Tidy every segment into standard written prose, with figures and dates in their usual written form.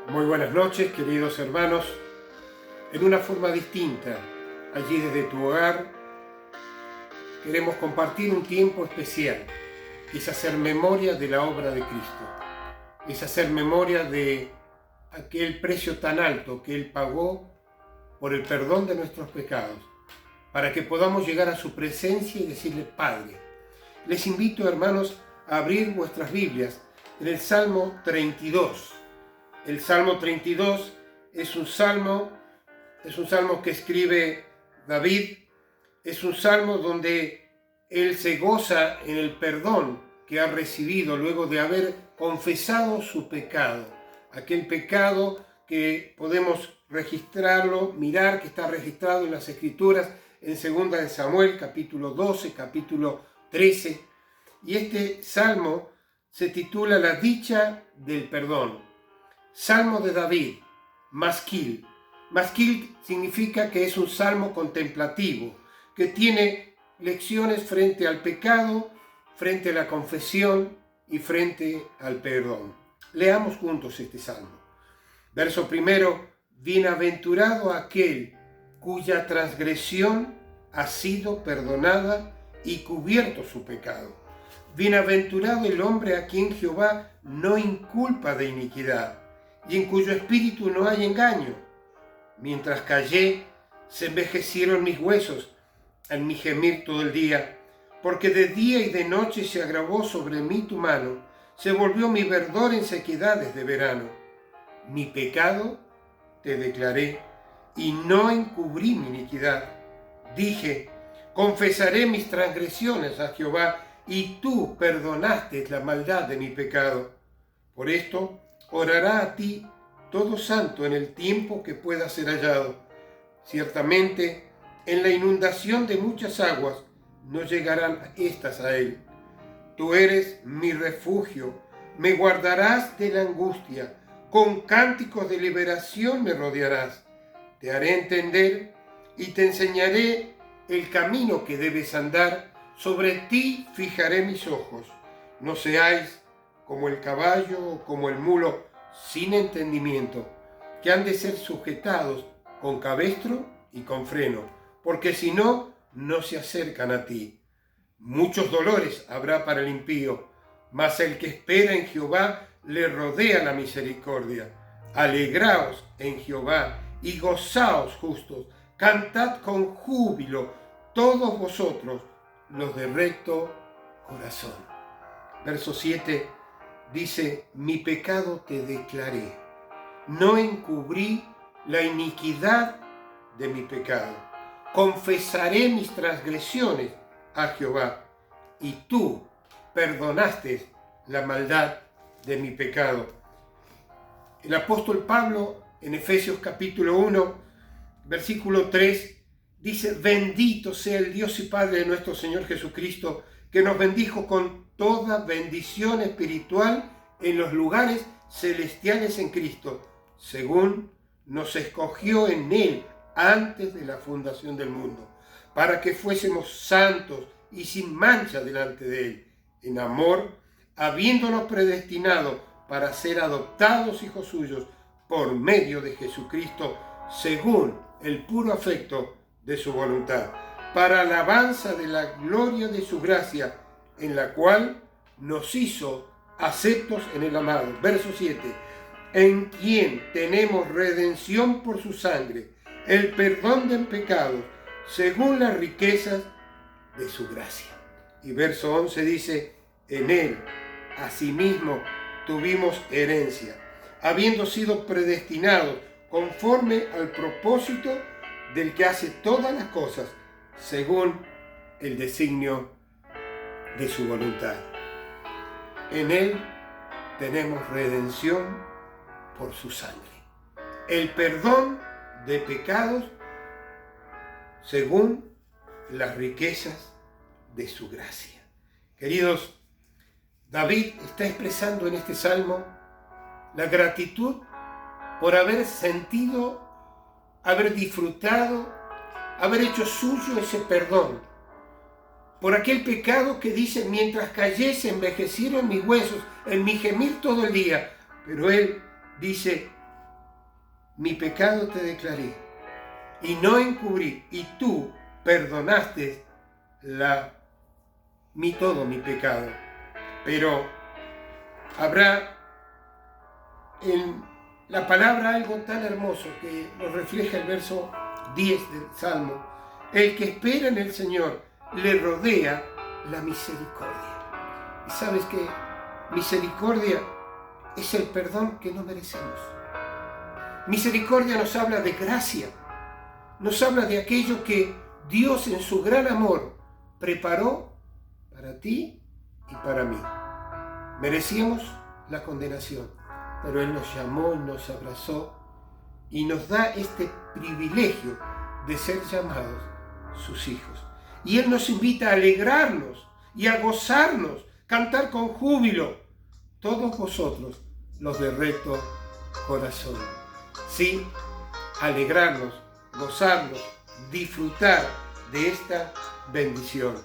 Muy buenas noches, queridos hermanos. En una forma distinta, allí desde tu hogar, queremos compartir un tiempo especial. Es hacer memoria de la obra de Cristo. Es hacer memoria de aquel precio tan alto que Él pagó por el perdón de nuestros pecados, para que podamos llegar a su presencia y decirle: Padre. Les invito, hermanos, a abrir vuestras Biblias en el Salmo 32. El Salmo 32 es un salmo que escribe David. Es un salmo donde él se goza en el perdón que ha recibido luego de haber confesado su pecado. Aquel pecado que podemos registrarlo, mirar que está registrado en las Escrituras, en 2 de Samuel, capítulo 12, capítulo 13. Y este salmo se titula La dicha del perdón. Salmo de David, Masquil. Masquil significa que es un salmo contemplativo, que tiene lecciones frente al pecado, frente a la confesión y frente al perdón. Leamos juntos este salmo. Verso primero: Bienaventurado aquel cuya transgresión ha sido perdonada y cubierto su pecado. Bienaventurado el hombre a quien Jehová no inculpa de iniquidad y en cuyo espíritu no hay engaño. Mientras callé, se envejecieron mis huesos en mi gemir todo el día, porque de día y de noche se agravó sobre mí tu mano, se volvió mi verdor en sequedades de verano. Mi pecado te declaré, y no encubrí mi iniquidad. Dije: confesaré mis transgresiones a Jehová, y tú perdonaste la maldad de mi pecado. Por esto orará a ti todo santo en el tiempo que pueda ser hallado. Ciertamente, en la inundación de muchas aguas no llegarán estas a él. Tú eres mi refugio, me guardarás de la angustia, con cánticos de liberación me rodearás. Te haré entender y te enseñaré el camino que debes andar, sobre ti fijaré mis ojos. No seáis como el caballo o como el mulo sin entendimiento, que han de ser sujetados con cabestro y con freno, porque si no, no se acercan a ti. Muchos dolores habrá para el impío, mas el que espera en Jehová le rodea la misericordia. Alegraos en Jehová y gozaos justos, cantad con júbilo todos vosotros los de recto corazón. Verso 7 dice: mi pecado te declaré, no encubrí la iniquidad de mi pecado. Confesaré mis transgresiones a Jehová, y tú perdonaste la maldad de mi pecado. El apóstol Pablo, en Efesios capítulo 1, versículo 3, dice: bendito sea el Dios y Padre de nuestro Señor Jesucristo, que nos bendijo con toda bendición espiritual en los lugares celestiales en Cristo, según nos escogió en Él antes de la fundación del mundo, para que fuésemos santos y sin mancha delante de Él, en amor, habiéndonos predestinado para ser adoptados hijos suyos por medio de Jesucristo, según el puro afecto de su voluntad, para alabanza de la gloria de su gracia, en la cual nos hizo aceptos en el amado. Verso 7. En quien tenemos redención por su sangre, el perdón de pecados, según las riquezas de su gracia. Y verso 11 dice: en él, asimismo, tuvimos herencia, habiendo sido predestinados conforme al propósito del que hace todas las cosas, según el designio de su voluntad. En él tenemos redención por su sangre, el perdón de pecados según las riquezas de su gracia. Queridos, David está expresando en este salmo la gratitud por haber sentido, haber disfrutado, haber hecho suyo ese perdón, por aquel pecado que dice: mientras callé se envejecieron mis huesos, en mi gemir todo el día. Pero él dice: mi pecado te declaré, y no encubrí, y tú perdonaste todo mi pecado. Pero habrá en la palabra algo tan hermoso que nos refleja el verso 10 del Salmo. El que espera en el Señor le rodea la misericordia. Y sabes que misericordia es el perdón que no merecemos. Misericordia nos habla de gracia, nos habla de aquello que Dios en su gran amor preparó para ti y para mí. Merecíamos la condenación, pero Él nos llamó, nos abrazó y nos da este privilegio de ser llamados sus hijos. Y Él nos invita a alegrarnos y a gozarnos, cantar con júbilo, todos vosotros los de recto corazón. Sí, alegrarnos, gozarnos, disfrutar de esta bendición.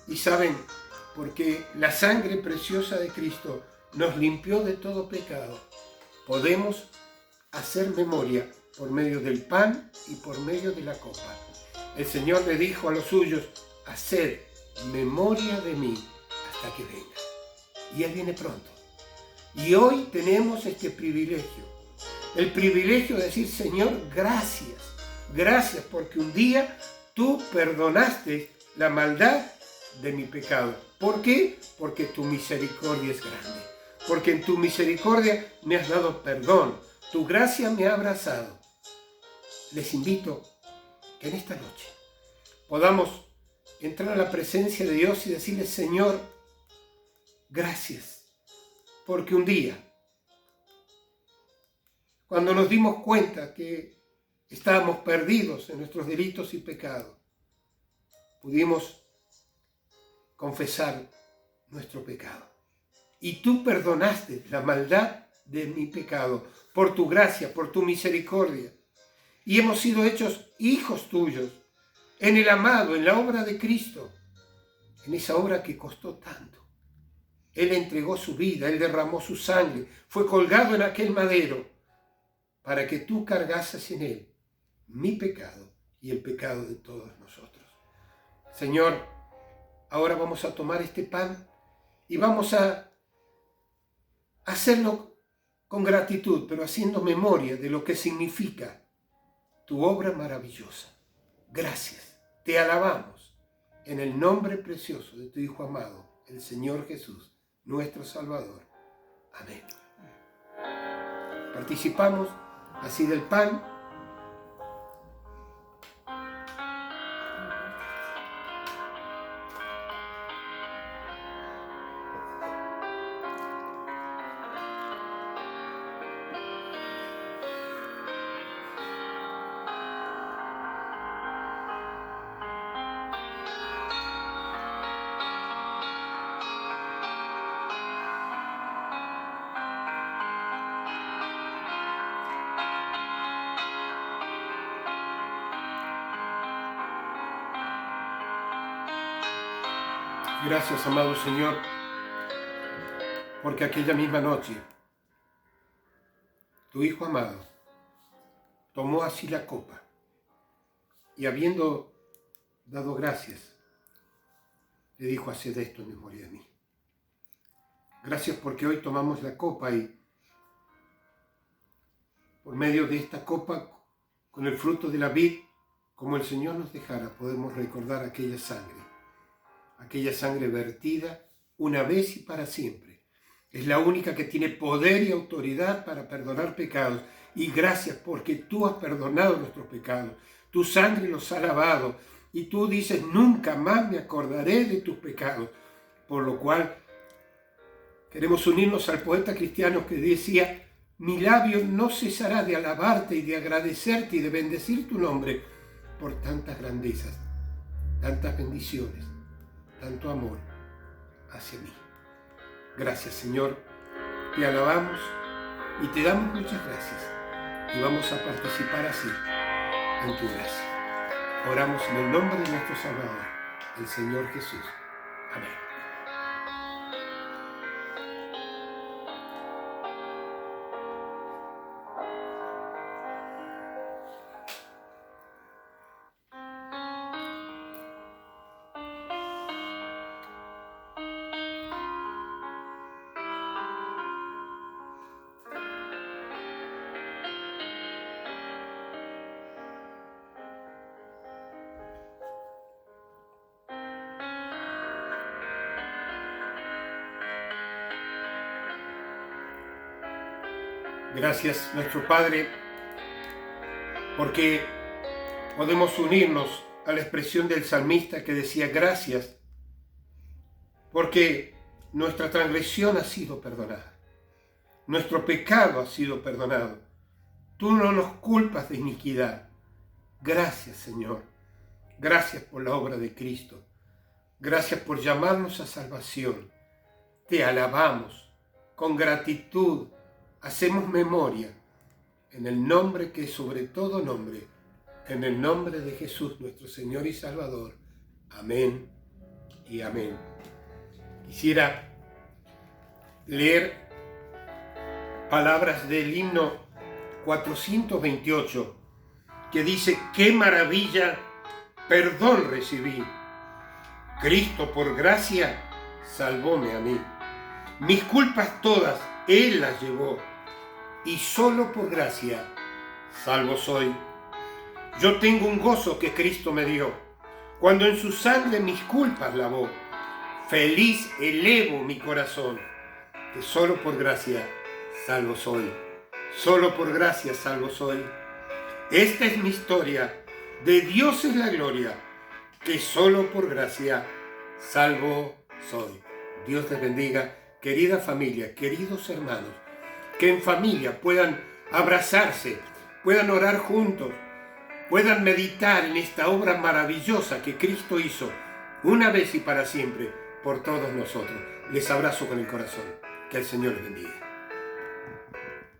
Y saben, porque la sangre preciosa de Cristo nos limpió de todo pecado, podemos hacer memoria por medio del pan y por medio de la copa. El Señor le dijo a los suyos: haced memoria de mí hasta que venga. Y Él viene pronto. Y hoy tenemos este privilegio. El privilegio de decir: Señor, gracias. Gracias porque un día tú perdonaste la maldad de mi pecado. ¿Por qué? Porque tu misericordia es grande. Porque en tu misericordia me has dado perdón. Tu gracia me ha abrazado. Les invito que en esta noche podamos entrar a la presencia de Dios y decirle: Señor, gracias. Porque un día, cuando nos dimos cuenta que estábamos perdidos en nuestros delitos y pecados, pudimos confesar nuestro pecado. Y tú perdonaste la maldad de mi pecado por tu gracia, por tu misericordia. Y hemos sido hechos hijos tuyos en el amado, en la obra de Cristo, en esa obra que costó tanto. Él entregó su vida, Él derramó su sangre, fue colgado en aquel madero para que tú cargases en Él mi pecado y el pecado de todos nosotros. Señor, ahora vamos a tomar este pan y vamos a hacerlo con gratitud, pero haciendo memoria de lo que significa tu obra maravillosa. Gracias, te alabamos en el nombre precioso de tu Hijo amado, el Señor Jesús, nuestro Salvador. Amén. Participamos así del pan. Gracias, amado Señor, porque aquella misma noche tu Hijo amado tomó así la copa y, habiendo dado gracias, le dijo: haced esto en memoria de mí. Gracias porque hoy tomamos la copa y por medio de esta copa, con el fruto de la vid, como el Señor nos dejara, podemos recordar aquella sangre vertida una vez y para siempre. Es la única que tiene poder y autoridad para perdonar pecados. Y gracias porque tú has perdonado nuestros pecados. Tu sangre los ha lavado. Y tú dices: nunca más me acordaré de tus pecados. Por lo cual queremos unirnos al poeta cristiano que decía: mi labio no cesará de alabarte y de agradecerte y de bendecir tu nombre por tantas grandezas, tantas bendiciones, tanto amor hacia mí. Gracias, Señor, te alabamos y te damos muchas gracias y vamos a participar así en tu gracia. Oramos en el nombre de nuestro Salvador, el Señor Jesús. Amén. Gracias, nuestro Padre, porque podemos unirnos a la expresión del salmista que decía gracias, porque nuestra transgresión ha sido perdonada, nuestro pecado ha sido perdonado. Tú no nos culpas de iniquidad. Gracias, Señor. Gracias por la obra de Cristo. Gracias por llamarnos a salvación. Te alabamos con gratitud. Hacemos memoria en el nombre que es sobre todo nombre, en el nombre de Jesús, nuestro Señor y Salvador. Amén y amén. Quisiera leer palabras del himno 428 que dice: ¡qué maravilla! Perdón recibí. Cristo por gracia salvóme a mí. Mis culpas todas Él las llevó, y solo por gracia salvo soy. Yo tengo un gozo que Cristo me dio, cuando en su sangre mis culpas lavó. Feliz elevo mi corazón, que solo por gracia salvo soy. Solo por gracia salvo soy. Esta es mi historia, de Dios es la gloria, que solo por gracia salvo soy. Dios les bendiga, querida familia, queridos hermanos, que en familia puedan abrazarse, puedan orar juntos, puedan meditar en esta obra maravillosa que Cristo hizo una vez y para siempre por todos nosotros. Les abrazo con el corazón. Que el Señor les bendiga.